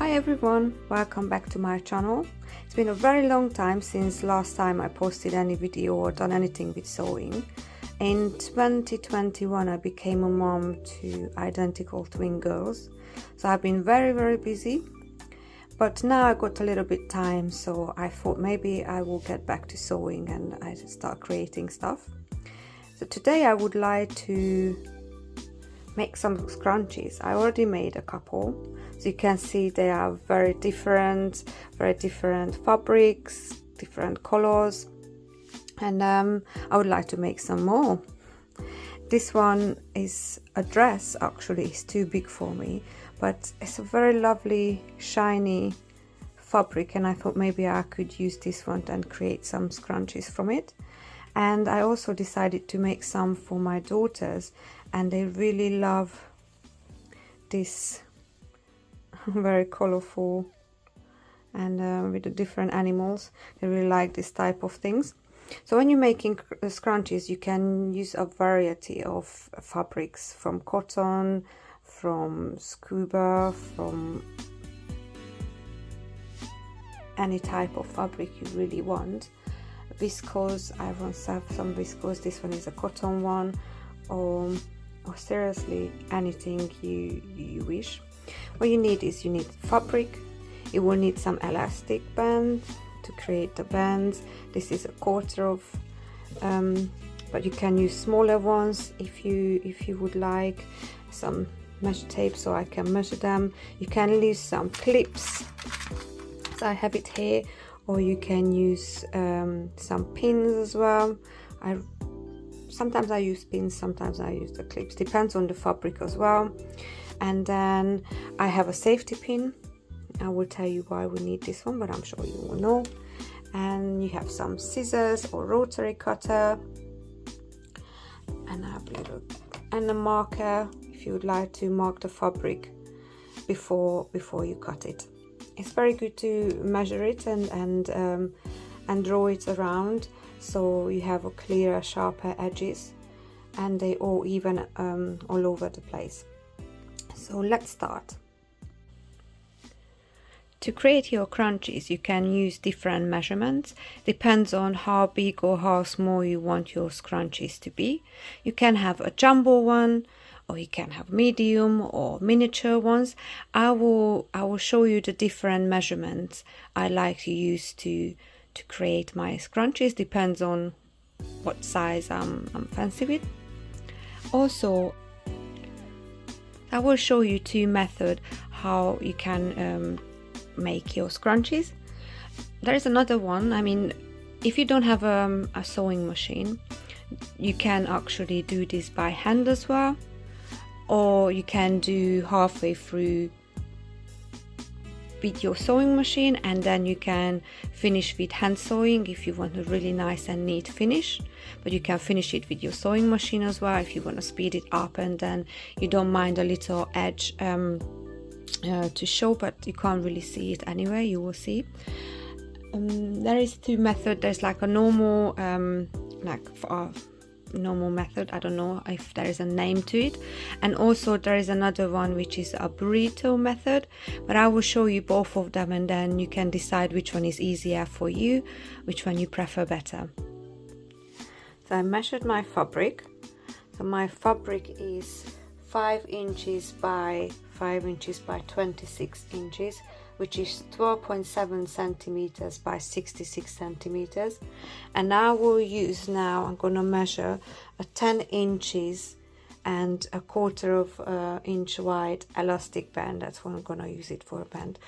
Hi everyone, welcome back to my channel. It's been a very long time since last time I posted any video or done anything with sewing. In 2021 I became a mom to identical twin girls, so I've been very busy, but now I got a little bit time, so I thought maybe I will get back to sewing and I start creating stuff. So today I would like to make some scrunchies. I already made a couple, so you can see they are very different fabrics, different colors, and I would like to make some more. This one is a dress, actually it's too big for me, but it's a very lovely shiny fabric, and I thought maybe I could use this one and create some scrunchies from it. And I also decided to make some for my daughters, and they really love this very colorful and with the different animals. They really like this type of things. So when you're making scrunchies, you can use a variety of fabrics, from cotton, from scuba, from any type of fabric you really want. Viscose, I want to have some viscose. This one is a cotton one, or seriously anything you wish. What you need is, you need fabric, you will need some elastic band to create the bands. This is a quarter of, but you can use smaller ones if you would like. Some measure tape so I can measure them. You can use some clips, so I have it here, or you can use some pins as well. Sometimes I use pins, sometimes I use the clips, depends on the fabric as well. And then I have a safety pin. I will tell you why we need this one, but I'm sure you will know. And you have some scissors or rotary cutter, and I have a marker if you would like to mark the fabric before you cut it. It's very good to measure it and draw it around, so you have a clearer, sharper edges, and they all even all over the place. So let's start. To create your scrunchies, you can use different measurements. Depends on how big or how small you want your scrunchies to be. You can have a jumbo one, or you can have medium or miniature ones. I will show you the different measurements I like to use to create my scrunchies. Depends on what size I'm fancy with. Also, I will show you two methods how you can make your scrunchies. There is another one. I mean, if you don't have a sewing machine, you can actually do this by hand as well, or you can do halfway through with your sewing machine, and then you can finish with hand sewing if you want a really nice and neat finish. But you can finish it with your sewing machine as well if you want to speed it up, and then you don't mind a little edge to show, but you can't really see it anyway. You will see. There is two methods. There's like a normal normal method, I don't know if there is a name to it, and also there is another one which is a burrito method, but I will show you both of them, and then you can decide which one is easier for you, which one you prefer better. So I measured my fabric. So my fabric is 5 inches by 5 inches by 26 inches, which is 12.7 centimeters by 66 centimeters. And I will use, now I'm going to measure a 10 inches and a quarter of inch wide elastic band. That's what I'm going to use it for, a band.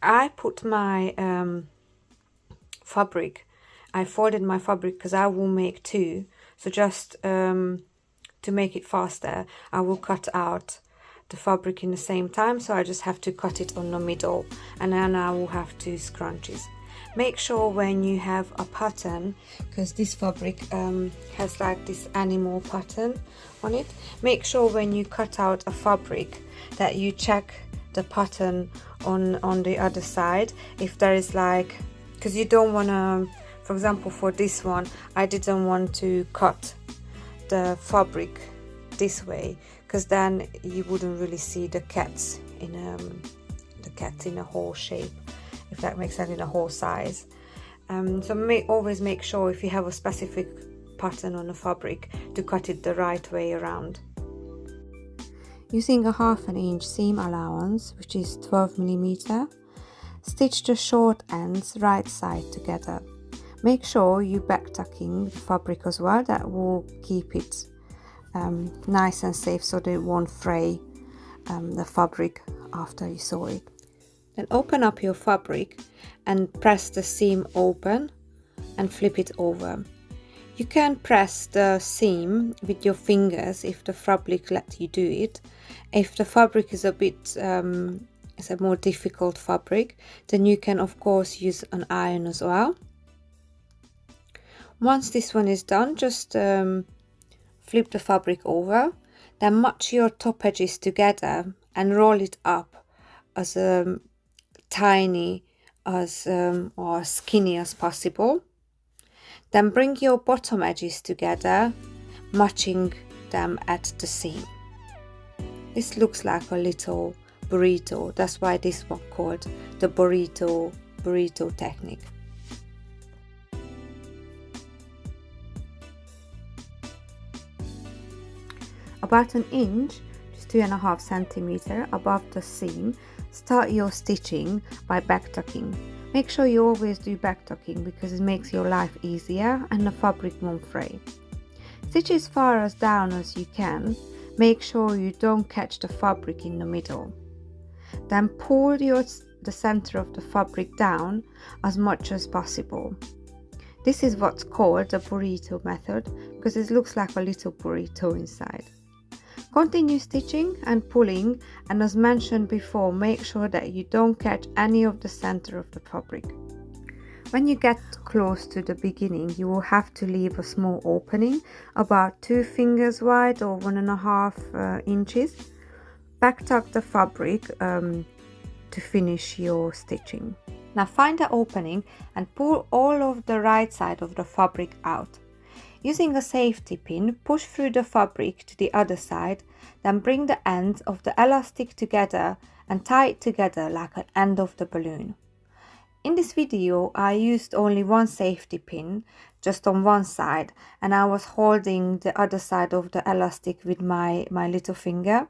I put my fabric, I folded my fabric because I will make two, so just to make it faster, I will cut out the fabric in the same time, so I just have to cut it on the middle, and then I will have two scrunchies. Make sure when you have a pattern, because this fabric has like this animal pattern on it, make sure when you cut out a fabric that you check the pattern on the other side, if there is like, because you don't want to, for example for this one, I didn't want to cut the fabric this way, because then you wouldn't really see the cats in the cats in a whole shape, if that makes sense, in a whole size. So always make sure if you have a specific pattern on a fabric to cut it the right way around. Using a 1/2 inch seam allowance, which is 12mm, stitch the short ends right side together. Make sure you back tucking the fabric as well. That will keep it nice and safe so that it won't fray the fabric after you sew it. Then open up your fabric and press the seam open and flip it over. You can press the seam with your fingers if the fabric lets you do it. If the fabric is a bit it's a more difficult fabric, then you can of course use an iron as well. Once this one is done, just flip the fabric over, then match your top edges together and roll it up as tiny as or skinny as possible. Then bring your bottom edges together, matching them at the seam. This looks like a little burrito. That's why this one called the burrito technique. About 1 inch, just 2.5 centimeters above the seam, start your stitching by back tucking. Make sure you always do back tucking because it makes your life easier and the fabric won't fray. Stitch as far as down as you can. Make sure you don't catch the fabric in the middle. Then pull the center of the fabric down as much as possible. This is what's called the burrito method because it looks like a little burrito inside. Continue stitching and pulling, and as mentioned before, make sure that you don't catch any of the center of the fabric. When you get close to the beginning, you will have to leave a small opening about 2 fingers wide or 1.5 inches. Back tuck the fabric to finish your stitching. Now find the opening and pull all of the right side of the fabric out. Using a safety pin, push through the fabric to the other side, then bring the ends of the elastic together and tie it together like an end of the balloon. In this video, I used only one safety pin, just on one side, and I was holding the other side of the elastic with my little finger.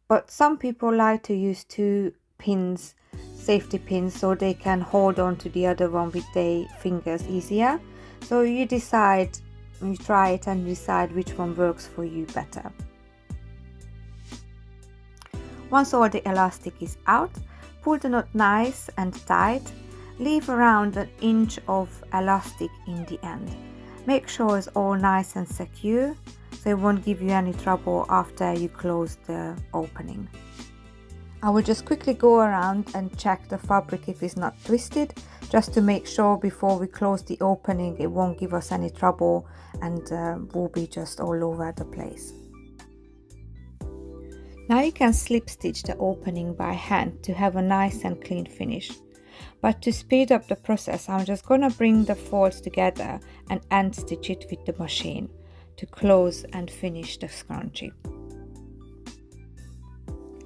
But some people like to use 2 pins, safety pins, so they can hold on to the other one with their fingers easier. So you decide. You try it and decide which one works for you better. Once all the elastic is out, pull the knot nice and tight. Leave around 1 inch of elastic in the end. Make sure it's all nice and secure so it won't give you any trouble after you close the opening. I will just quickly go around and check the fabric if it's not twisted, just to make sure before we close the opening it won't give us any trouble and will be just all over the place. Now you can slip stitch the opening by hand to have a nice and clean finish. But to speed up the process, I'm just gonna bring the folds together and end stitch it with the machine to close and finish the scrunchie.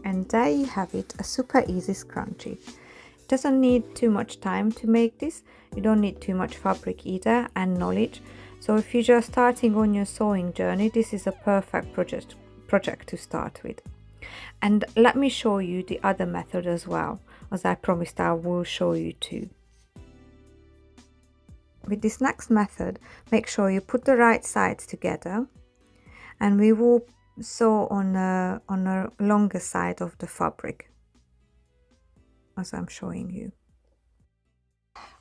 And there you have it, a super easy scrunchie. It doesn't need too much time to make this. You don't need too much fabric either and knowledge. So if you're just starting on your sewing journey, this is a perfect project to start with. And let me show you the other method as well, as I promised I will show you too. With this next method, make sure you put the right sides together, and we will sew on a longer side of the fabric, as I'm showing you.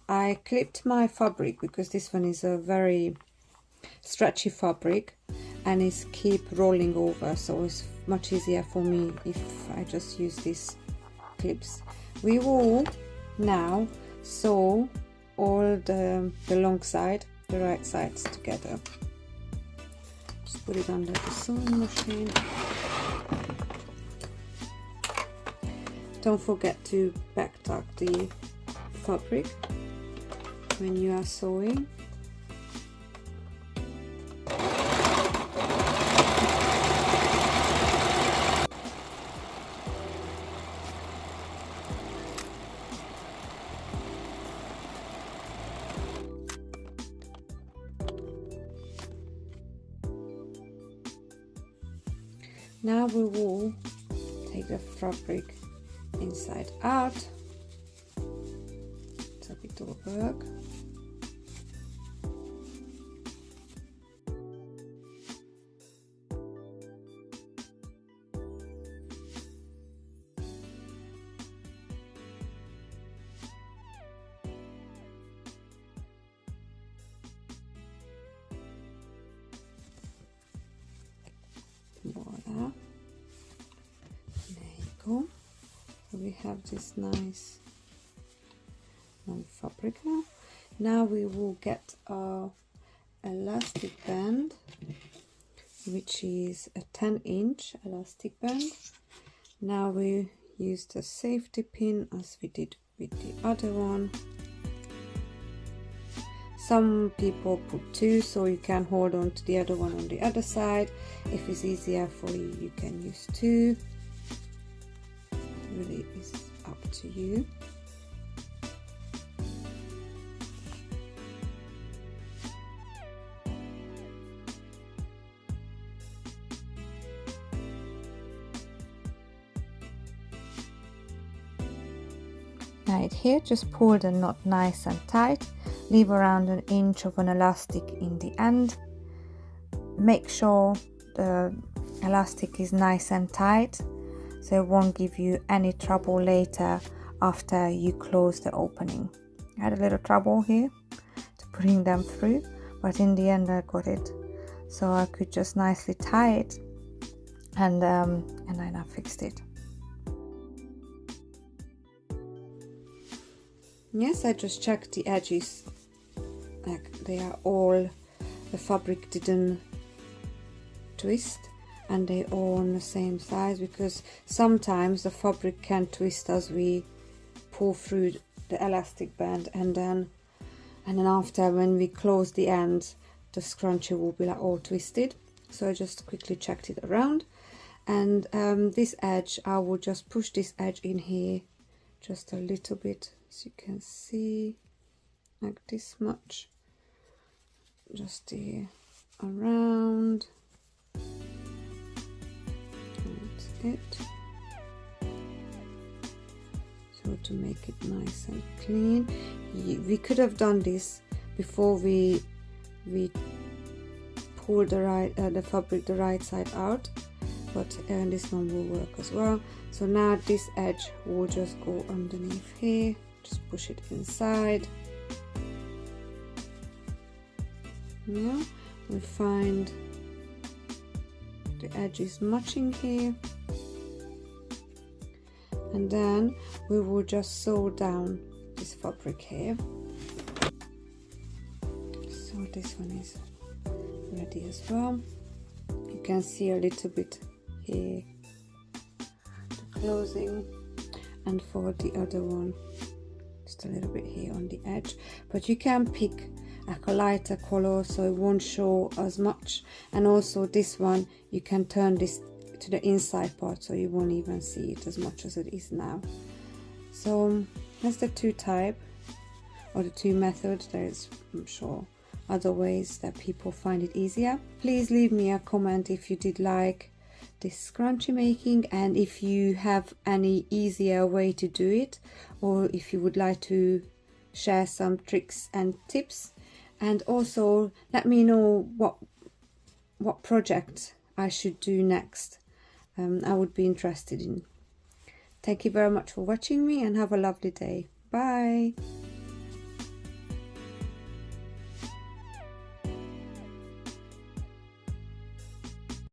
I clipped my fabric because this one is a very stretchy fabric and it's keep rolling over, so it's much easier for me if I just use these clips. We will now sew all the long side, the right sides together. Just put it under the sewing machine. Don't forget to back tuck the fabric when you are sewing. Now we will take the fabric inside out. It's a bit of work. Voila. There you go. So we have this nice long fabric now. Now we will get our elastic band, which is a 10-inch elastic band. Now we use the safety pin as we did with the other one. Some people put 2 so you can hold on to the other one on the other side. If it's easier for you, you can use 2. It really is up to you. Right here, just pull the knot nice and tight. Leave around 1 inch of an elastic in the end. Make sure the elastic is nice and tight so it won't give you any trouble later after you close the opening. I had a little trouble here to bring them through, but in the end I got it, so I could just nicely tie it, and then I fixed it. Yes, I just checked the edges, like they are all, the fabric didn't twist, and they all on the same size, because sometimes the fabric can twist as we pull through the elastic band, and then after, when we close the end, the scrunchie will be like all twisted. So I just quickly checked it around, and this edge, I will just push this edge in here just a little bit, as you can see, like this much, just here around. That's it. So to make it nice and clean, we could have done this before we pull the fabric the right side out, but this one will work as well. So now this edge will just go underneath here, just push it inside. Yeah, we find the edge is matching here, and then we will just sew down this fabric here. So this one is ready as well. You can see a little bit here, the closing, and for the other one just a little bit here on the edge, but you can pick a lighter color so it won't show as much. And also this one, you can turn this to the inside part so you won't even see it as much as it is now. So that's the 2 type, or the 2 methods. There's, I'm sure, other ways that people find it easier. Please leave me a comment if you did like this scrunchie making, and if you have any easier way to do it, or if you would like to share some tricks and tips. And also let me know what project I should do next. I would be interested in. Thank you very much for watching me, and have a lovely day. Bye.